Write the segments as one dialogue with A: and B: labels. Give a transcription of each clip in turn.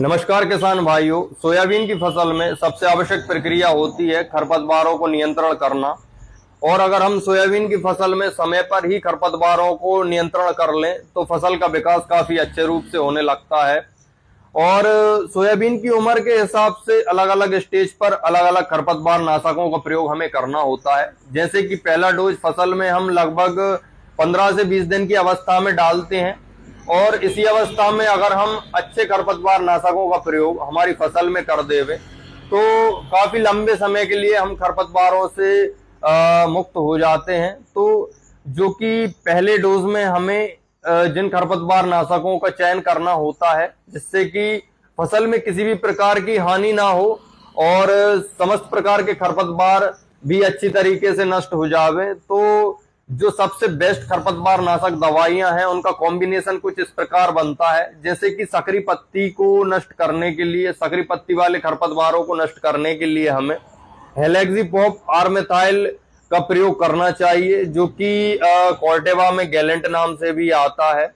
A: नमस्कार किसान भाइयों। सोयाबीन की फसल में सबसे आवश्यक प्रक्रिया होती है खरपतवारों को नियंत्रण करना। और अगर हम सोयाबीन की फसल में समय पर ही खरपतवारों को नियंत्रण कर लें तो फसल का विकास काफी अच्छे रूप से होने लगता है। और सोयाबीन की उम्र के हिसाब से अलग अलग स्टेज पर अलग अलग खरपतवार नाशकों का प्रयोग हमें करना होता है। जैसे कि पहला डोज फसल में हम लगभग 15 से 20 दिन की अवस्था में डालते हैं। और इसी अवस्था में अगर हम अच्छे खरपतवार नाशकों का प्रयोग हमारी फसल में कर देवे तो काफी लंबे समय के लिए हम खरपतवारों से मुक्त हो जाते हैं। तो जो कि पहले डोज में हमें जिन खरपतवार नाशकों का चयन करना होता है जिससे कि फसल में किसी भी प्रकार की हानि ना हो और समस्त प्रकार के खरपतवार भी अच्छी तरीके से नष्ट हो जावे, तो जो सबसे बेस्ट खरपतवार नाशक दवाइयां हैं उनका कॉम्बिनेशन कुछ इस प्रकार बनता है। जैसे कि सकरी पत्ती को नष्ट करने के लिए, सकरी पत्ती वाले खरपतवारों को नष्ट करने के लिए हमें हेलेक्सिपॉप आर्मेथाइल का प्रयोग करना चाहिए, जो कि कॉर्टेवा में गैलेंट नाम से भी आता है,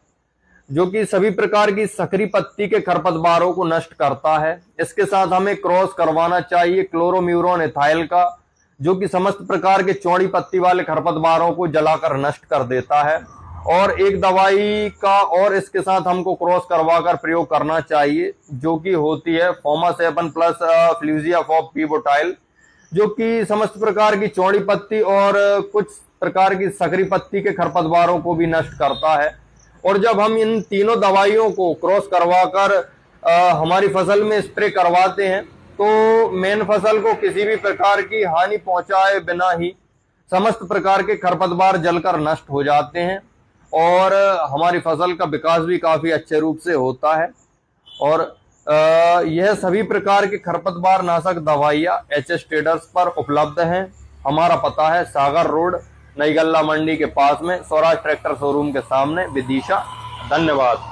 A: जो कि सभी प्रकार की सकरी पत्ती के खरपतवारों को नष्ट करता है। इसके साथ हमें क्रॉस करवाना चाहिए क्लोरोम्यूरोन एथाइल का, जो कि समस्त प्रकार के चौड़ी पत्ती वाले खरपतवारों को जलाकर नष्ट कर देता है। और एक दवाई का और इसके साथ हमको क्रॉस करवाकर प्रयोग करना चाहिए, जो कि होती है फोमासेपन प्लस फ्लूजियाफॉप पिबोटाइल, जो कि समस्त प्रकार की चौड़ी पत्ती और कुछ प्रकार की सकरी पत्ती के खरपतवारों को भी नष्ट करता है। और जब हम इन तीनों दवाइयों को क्रॉस करवाकर हमारी फसल में स्प्रे करवाते हैं तो मेन फसल को किसी भी प्रकार की हानि पहुंचाए बिना ही समस्त प्रकार के खरपतवार जलकर नष्ट हो जाते हैं और हमारी फसल का विकास भी काफी अच्छे रूप से होता है। और यह सभी प्रकार के खरपतवार नाशक दवाइयां एचएस ट्रेडर्स पर उपलब्ध हैं। हमारा पता है सागर रोड, नई गल्ला मंडी के पास में, स्वराज ट्रैक्टर शोरूम के सामने, विदिशा। धन्यवाद।